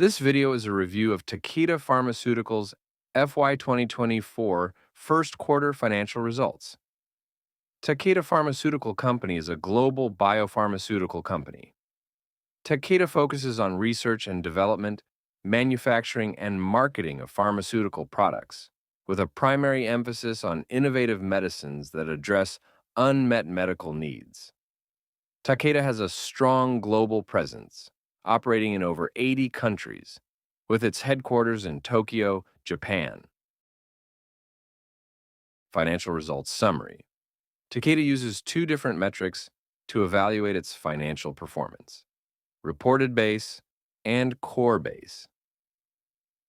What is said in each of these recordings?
This video is a review of Takeda Pharmaceutical's FY 2024 first quarter financial results. Takeda Pharmaceutical Company is a global biopharmaceutical company. Takeda focuses on research and development, manufacturing, and marketing of pharmaceutical products, with a primary emphasis on innovative medicines that address unmet medical needs. Takeda has a strong global presence, operating in over 80 countries, with its headquarters in Tokyo, Japan. Financial Results Summary. Takeda uses two different metrics to evaluate its financial performance: reported base and core base.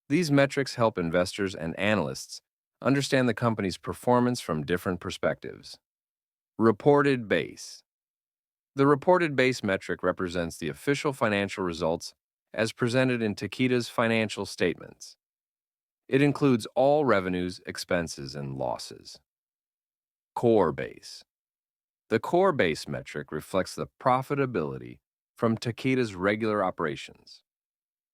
These metrics help investors and analysts understand the company's performance from different perspectives. Reported base. The reported base metric represents the official financial results as presented in Takeda's financial statements. It includes all revenues, expenses, and losses. Core base. The core base metric reflects the profitability from Takeda's regular operations.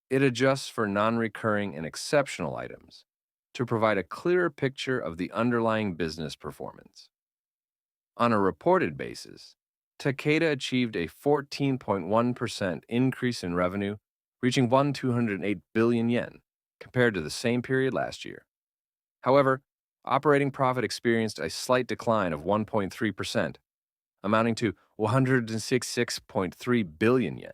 It adjusts for non-recurring and exceptional items to provide a clearer picture of the underlying business performance. On a reported basis, Takeda achieved a 14.1% increase in revenue, reaching 1,208 billion yen, compared to the same period last year. However, operating profit experienced a slight decline of 1.3%, amounting to 166.3 billion yen.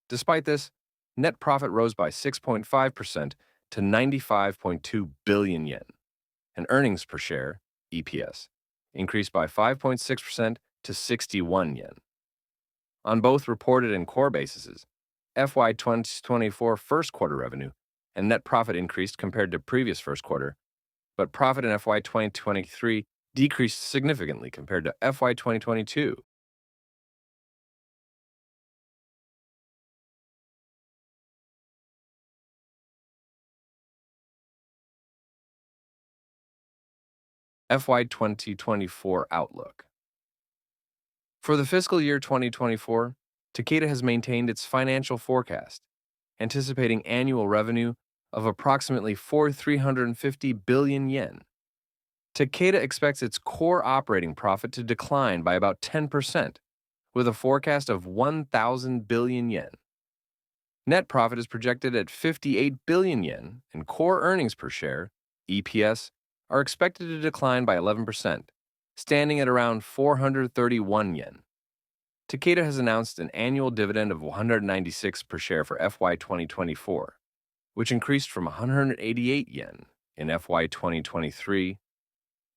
Despite this, net profit rose by 6.5% to 95.2 billion yen, and earnings per share, EPS, increased by 5.6% to 61 yen. On both reported and core bases, FY 2024 first quarter revenue and net profit increased compared to previous first quarter, but profit in FY 2023 decreased significantly compared to FY 2022. FY 2024 Outlook. For the fiscal year 2024, Takeda has maintained its financial forecast, anticipating annual revenue of approximately 350 billion yen. Takeda expects its core operating profit to decline by about 10%, with a forecast of 1,000 billion yen. Net profit is projected at 58 billion yen, and core earnings per share, EPS, are expected to decline by 11%, standing at around 431 yen. Takeda has announced an annual dividend of 196 per share for FY 2024, which increased from 188 yen in FY 2023.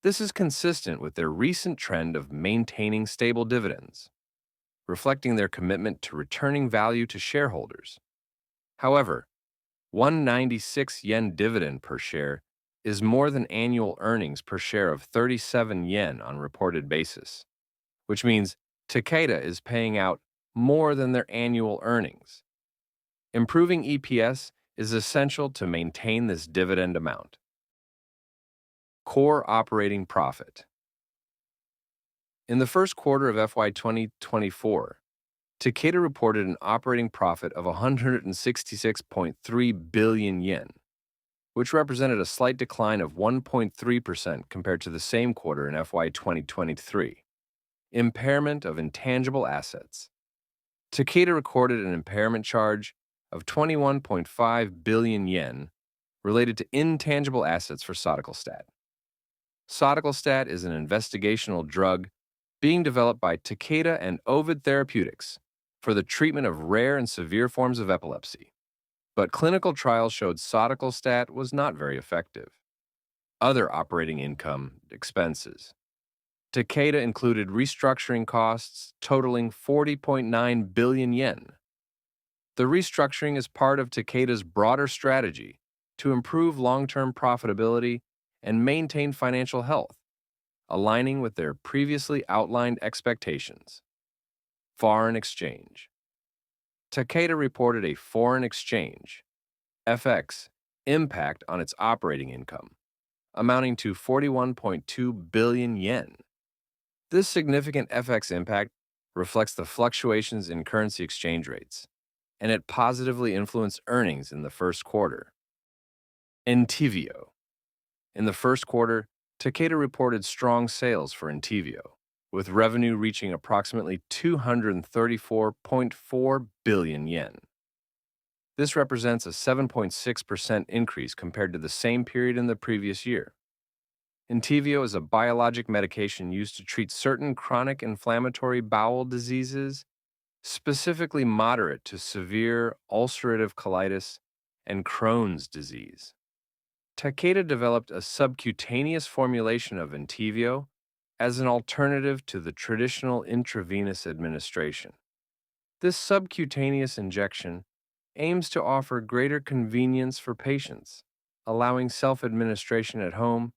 This is consistent with their recent trend of maintaining stable dividends, reflecting their commitment to returning value to shareholders. However, 196 yen dividend per share is more than annual earnings per share of 37 yen on reported basis, which means Takeda is paying out more than their annual earnings. Improving EPS is essential to maintain this dividend amount. Core operating profit. In the first quarter of FY 2024, Takeda reported an operating profit of 166.3 billion yen, which represented a slight decline of 1.3% compared to the same quarter in FY 2023. Impairment of intangible assets. Takeda recorded an impairment charge of 21.5 billion yen related to intangible assets for soticlestat. Soticlestat is an investigational drug being developed by Takeda and Ovid Therapeutics for the treatment of rare and severe forms of epilepsy. But clinical trials showed soticlestat was not very effective. Other operating income expenses. Takeda included restructuring costs totaling 40.9 billion yen. The restructuring is part of Takeda's broader strategy to improve long-term profitability and maintain financial health, aligning with their previously outlined expectations. Foreign exchange. Takeda reported a foreign exchange, FX, impact on its operating income, amounting to 41.2 billion yen. This significant FX impact reflects the fluctuations in currency exchange rates and it positively influenced earnings in the first quarter. Entyvio. In the first quarter, Takeda reported strong sales for Entyvio, with revenue reaching approximately 234.4 billion yen. This represents a 7.6% increase compared to the same period in the previous year. Entyvio is a biologic medication used to treat certain chronic inflammatory bowel diseases, specifically moderate to severe ulcerative colitis and Crohn's disease. Takeda developed a subcutaneous formulation of Entyvio as an alternative to the traditional intravenous administration. This subcutaneous injection aims to offer greater convenience for patients, allowing self-administration at home,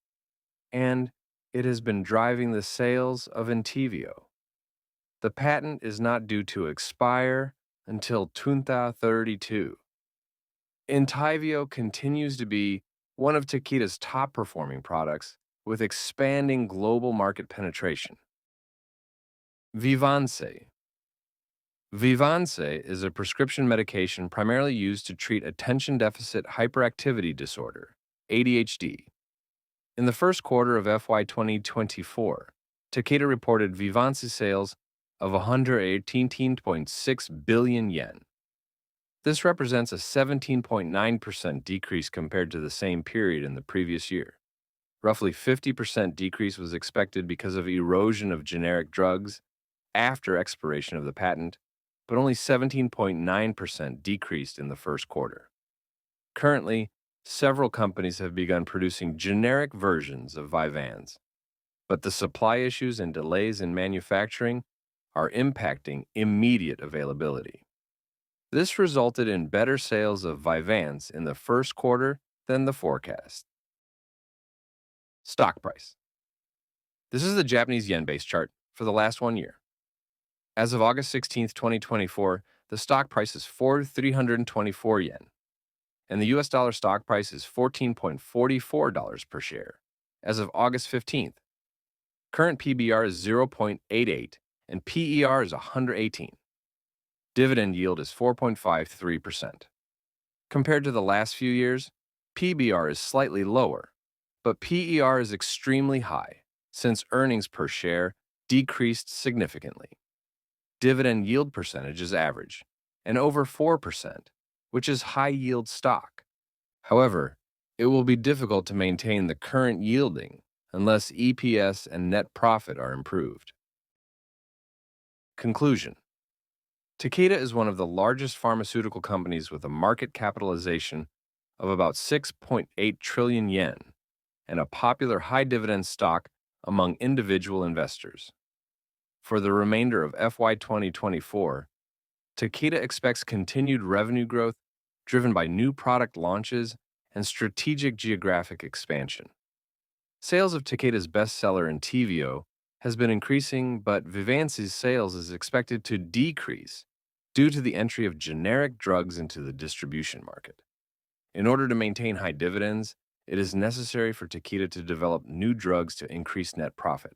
and it has been driving the sales of Entyvio. The patent is not due to expire until 2032. Entyvio continues to be one of Takeda's top-performing products, with expanding global market penetration. Vyvanse. Vyvanse is a prescription medication primarily used to treat attention deficit hyperactivity disorder, ADHD. In the first quarter of FY2024, Takeda reported Vyvanse sales of 118.6 billion yen. This represents a 17.9% decrease compared to the same period in the previous year. Roughly 50% decrease was expected because of erosion of generic drugs after expiration of the patent, but only 17.9% decreased in the first quarter. Currently, several companies have begun producing generic versions of Vyvanse, but the supply issues and delays in manufacturing are impacting immediate availability. This resulted in better sales of Vyvanse in the first quarter than the forecast. Stock price. This is the Japanese yen-based chart for the last 1 year. As of August 16, 2024, the stock price is 4,324 yen, and the US dollar stock price is $14.44 per share as of August 15th. Current PBR is 0.88 and PER is 118. Dividend yield is 4.53%. Compared to the last few years, PBR is slightly lower, but PER is extremely high since earnings per share decreased significantly. Dividend yield percentage is average and over 4%, which is high-yield stock. However, it will be difficult to maintain the current yielding unless EPS and net profit are improved. Conclusion. Takeda is one of the largest pharmaceutical companies with a market capitalization of about 6.8 trillion yen and a popular high-dividend stock among individual investors. For the remainder of FY2024, Takeda expects continued revenue growth driven by new product launches and strategic geographic expansion. Sales of Takeda's bestseller Entyvio has been increasing, but Vyvanse's sales is expected to decrease due to the entry of generic drugs into the distribution market. In order to maintain high dividends, it is necessary for Takeda to develop new drugs to increase net profit.